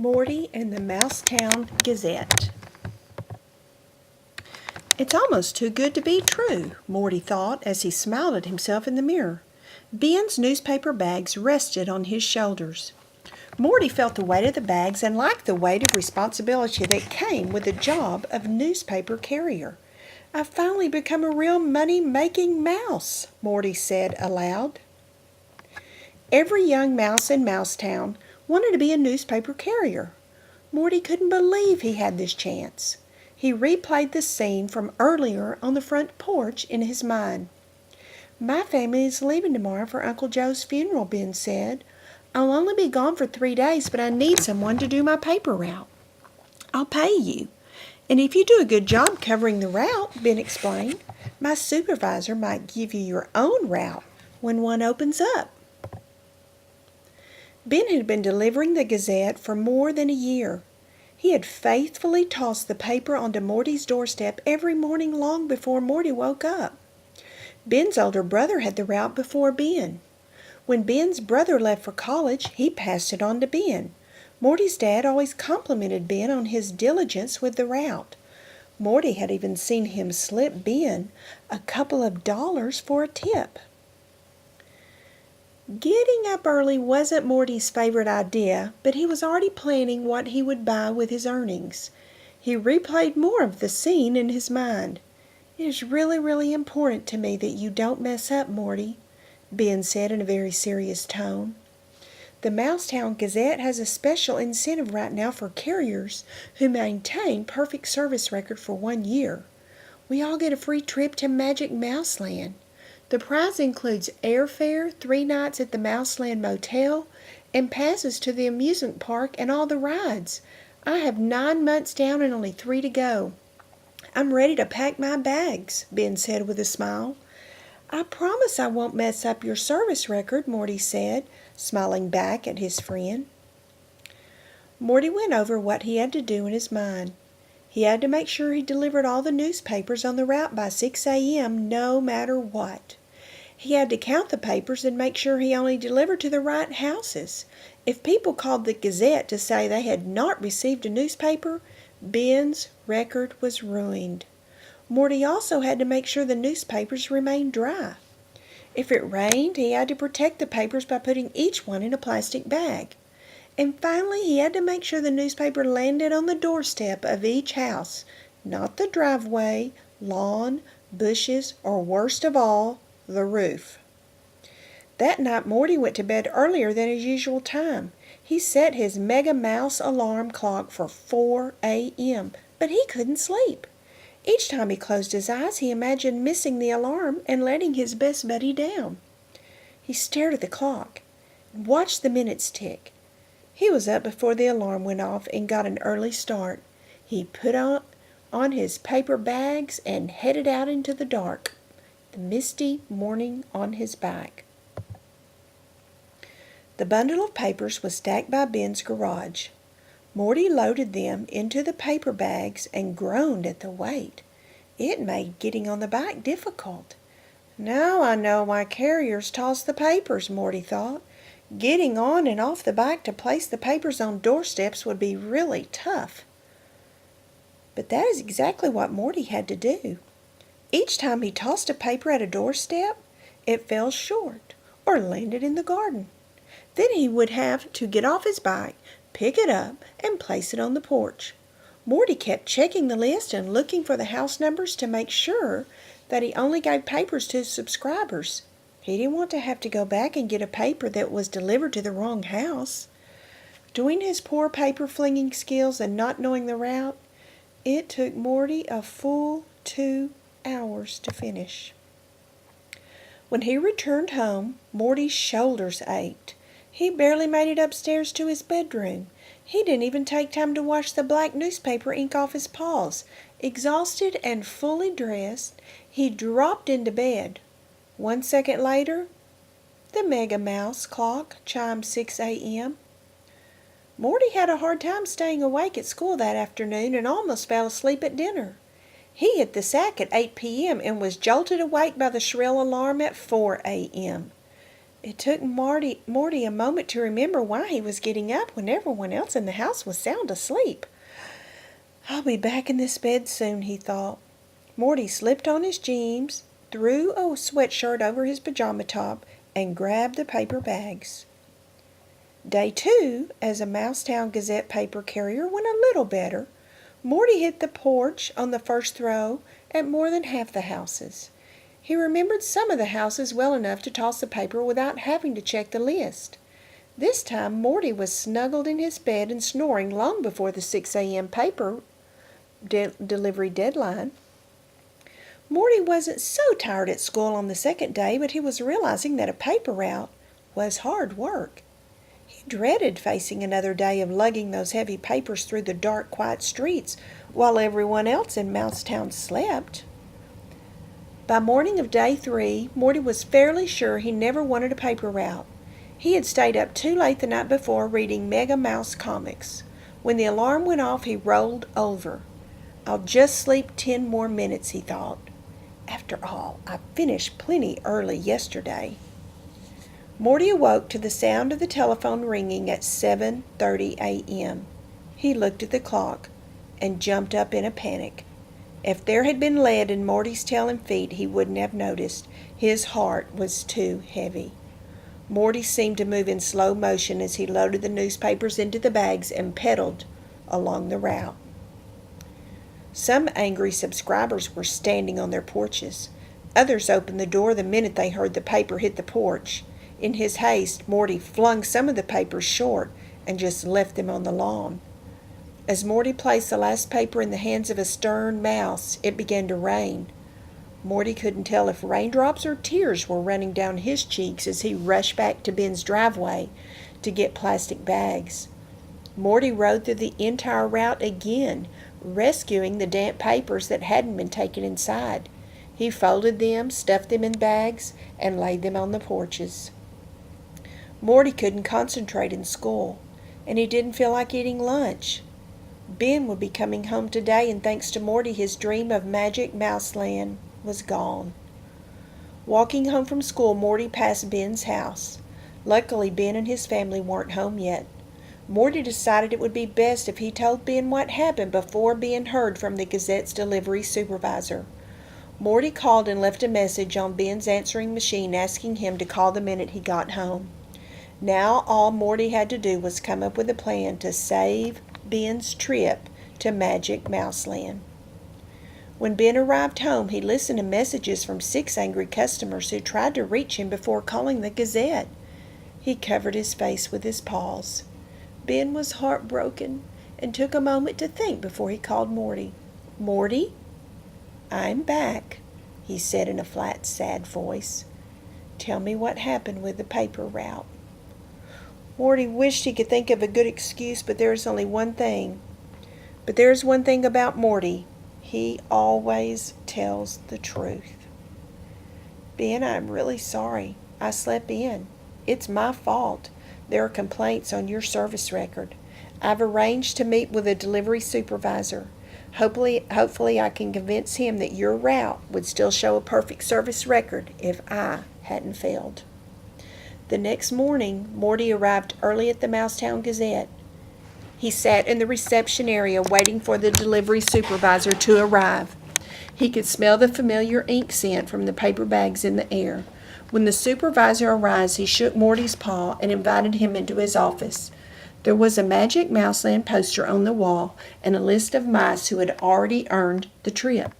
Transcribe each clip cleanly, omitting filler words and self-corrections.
Morty and the Mousetown Gazette. It's almost too good to be true, Morty thought as he smiled at himself in the mirror. Ben's newspaper bags rested on his shoulders. Morty felt the weight of the bags and liked the weight of responsibility that came with the job of newspaper carrier. "I've finally become a real money-making mouse," Morty said aloud. Every young mouse in Mousetown wanted to be a newspaper carrier. Morty couldn't believe he had this chance. He replayed the scene from earlier on the front porch in his mind. "My family is leaving tomorrow for Uncle Joe's funeral," Ben said. "I'll only be gone for 3 days, but I need someone to do my paper route." "I'll pay you. And if you do a good job covering the route," Ben explained, "my supervisor might give you your own route when one opens up." Ben had been delivering the Gazette for more than a year. He had faithfully tossed the paper onto Morty's doorstep every morning long before Morty woke up. Ben's older brother had the route before Ben. When Ben's brother left for college, he passed it on to Ben. Morty's dad always complimented Ben on his diligence with the route. Morty had even seen him slip Ben a couple of dollars for a tip. Getting up early wasn't Morty's favorite idea, but he was already planning what he would buy with his earnings. He replayed more of the scene in his mind. "It is really, really important to me that you don't mess up, Morty," Ben said in a very serious tone. "The Mousetown Gazette has a special incentive right now for carriers who maintain perfect service record for 1 year. We all get a free trip to Magic Mouseland. The prize includes airfare, 3 nights at the Mouseland Motel, and passes to the amusement park and all the rides. I have 9 months down and only 3 to go. I'm ready to pack my bags," Ben said with a smile. "I promise I won't mess up your service record," Morty said, smiling back at his friend. Morty went over what he had to do in his mind. He had to make sure he delivered all the newspapers on the route by 6 a.m. no matter what. He had to count the papers and make sure he only delivered to the right houses. If people called the Gazette to say they had not received a newspaper, Ben's record was ruined. Morty also had to make sure the newspapers remained dry. If it rained, he had to protect the papers by putting each one in a plastic bag. And finally, he had to make sure the newspaper landed on the doorstep of each house, not the driveway, lawn, bushes, or worst of all, the roof. That night, Morty went to bed earlier than his usual time. He set his Mega Mouse alarm clock for 4 a.m., but he couldn't sleep. Each time he closed his eyes, he imagined missing the alarm and letting his best buddy down. He stared at the clock and watched the minutes tick. He was up before the alarm went off and got an early start. He put on his paper bags and headed out into the dark, the misty morning on his back. The bundle of papers was stacked by Ben's garage. Morty loaded them into the paper bags and groaned at the weight. It made getting on the bike difficult. "Now I know why carriers toss the papers," Morty thought. "Getting on and off the bike to place the papers on doorsteps would be really tough." But that is exactly what Morty had to do. Each time he tossed a paper at a doorstep, it fell short or landed in the garden. Then he would have to get off his bike, pick it up, and place it on the porch. Morty kept checking the list and looking for the house numbers to make sure that he only gave papers to subscribers. He didn't want to have to go back and get a paper that was delivered to the wrong house. Doing his poor paper-flinging skills and not knowing the route, it took Morty a full 2 hours to finish. When he returned home, Morty's shoulders ached. He barely made it upstairs to his bedroom. He didn't even take time to wash the black newspaper ink off his paws. Exhausted and fully dressed, he dropped into bed. 1 second later, the Mega Mouse clock chimed 6 a.m. Morty had a hard time staying awake at school that afternoon and almost fell asleep at dinner. He hit the sack at 8 p.m. and was jolted awake by the shrill alarm at 4 a.m. It took Morty a moment to remember why he was getting up when everyone else in the house was sound asleep. "I'll be back in this bed soon," he thought. Morty slipped on his jeans, threw a sweatshirt over his pajama top, and grabbed the paper bags. Day 2, as a Mousetown Gazette paper carrier, went a little better. Morty hit the porch on the first throw at more than half the houses. He remembered some of the houses well enough to toss the paper without having to check the list. This time Morty was snuggled in his bed and snoring long before the 6 a.m. paper delivery deadline. Morty wasn't so tired at school on the second day, but he was realizing that a paper route was hard work. He dreaded facing another day of lugging those heavy papers through the dark, quiet streets while everyone else in Mousetown slept. By morning of day 3, Morty was fairly sure he never wanted a paper route. He had stayed up too late the night before reading Mega Mouse comics. When the alarm went off, he rolled over. "I'll just sleep 10 more minutes," he thought. "After all, I finished plenty early yesterday." Morty awoke to the sound of the telephone ringing at 7:30 a.m. He looked at the clock and jumped up in a panic. If there had been lead in Morty's tail and feet, he wouldn't have noticed. His heart was too heavy. Morty seemed to move in slow motion as he loaded the newspapers into the bags and pedaled along the route. Some angry subscribers were standing on their porches. Others opened the door the minute they heard the paper hit the porch. In his haste, Morty flung some of the papers short and just left them on the lawn. As Morty placed the last paper in the hands of a stern mouse, it began to rain. Morty couldn't tell if raindrops or tears were running down his cheeks as he rushed back to Ben's driveway to get plastic bags. Morty rode through the entire route again, rescuing the damp papers that hadn't been taken inside. He folded them, stuffed them in bags, and laid them on the porches. Morty couldn't concentrate in school, and he didn't feel like eating lunch. Ben would be coming home today, and thanks to Morty, his dream of magic Mouseland was gone. Walking home from school, Morty passed Ben's house. Luckily, Ben and his family weren't home yet. Morty decided it would be best if he told Ben what happened before Ben heard from the Gazette's delivery supervisor. Morty called and left a message on Ben's answering machine asking him to call the minute he got home. Now all Morty had to do was come up with a plan to save Ben's trip to Magic Mouseland. When Ben arrived home, he listened to messages from 6 angry customers who tried to reach him before calling the Gazette. He covered his face with his paws. Ben was heartbroken and took a moment to think before he called Morty. "Morty, I'm back," he said in a flat, sad voice. "Tell me what happened with the paper route." Morty wished he could think of a good excuse, but there is one thing about Morty. He always tells the truth. "Ben, I'm really sorry. I slept in. It's my fault. There are complaints on your service record. I've arranged to meet with a delivery supervisor. Hopefully I can convince him that your route would still show a perfect service record if I hadn't failed." The next morning, Morty arrived early at the Mousetown Gazette. He sat in the reception area waiting for the delivery supervisor to arrive. He could smell the familiar ink scent from the paper bags in the air. When the supervisor arrived, he shook Morty's paw and invited him into his office. There was a Magic Mouseland poster on the wall and a list of mice who had already earned the trip.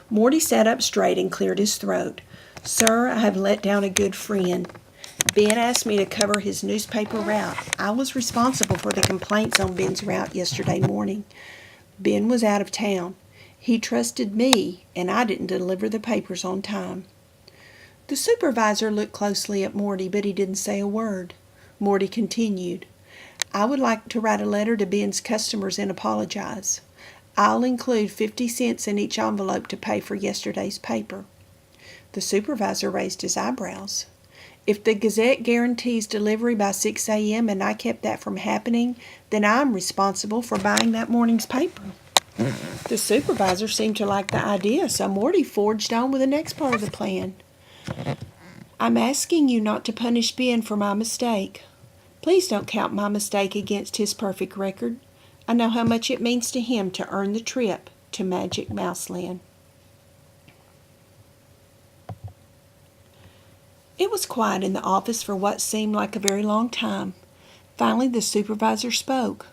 Morty sat up straight and cleared his throat. "Sir, I have let down a good friend. Ben asked me to cover his newspaper route. I was responsible for the complaints on Ben's route yesterday morning. Ben was out of town. He trusted me, and I didn't deliver the papers on time." The supervisor looked closely at Morty, but he didn't say a word. Morty continued, "I would like to write a letter to Ben's customers and apologize. I'll include 50 cents in each envelope to pay for yesterday's paper." The supervisor raised his eyebrows. "If the Gazette guarantees delivery by 6 a.m. and I kept that from happening, then I'm responsible for buying that morning's paper." The supervisor seemed to like the idea, so Morty forged on with the next part of the plan. I'm asking you not to punish Ben for my mistake. Please don't count my mistake against his perfect record. I know how much it means to him to earn the trip to Magic Mouseland. It was quiet in the office for what seemed like a very long time. Finally, the supervisor spoke.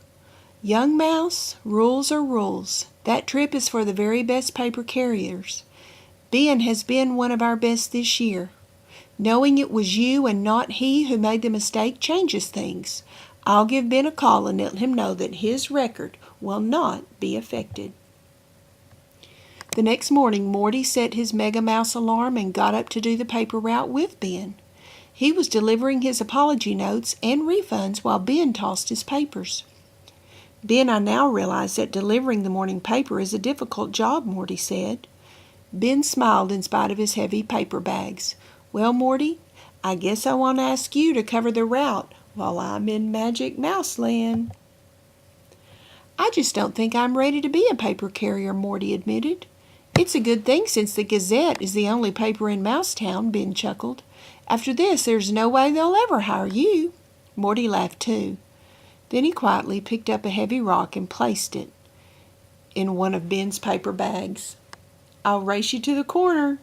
"Young Mouse, rules are rules. That trip is for the very best paper carriers. Ben has been one of our best this year. Knowing it was you and not he who made the mistake changes things. I'll give Ben a call and let him know that his record will not be affected." The next morning, Morty set his Mega Mouse alarm and got up to do the paper route with Ben. He was delivering his apology notes and refunds while Ben tossed his papers. "Ben, I now realize that delivering the morning paper is a difficult job," Morty said. Ben smiled in spite of his heavy paper bags. "Well, Morty, I guess I want to ask you to cover the route while I'm in Magic Mouseland." "I just don't think I'm ready to be a paper carrier," Morty admitted. "It's a good thing since the Gazette is the only paper in Mousetown," Ben chuckled. "After this, there's no way they'll ever hire you." Morty laughed too. Then he quietly picked up a heavy rock and placed it in one of Ben's paper bags. "I'll race you to the corner,"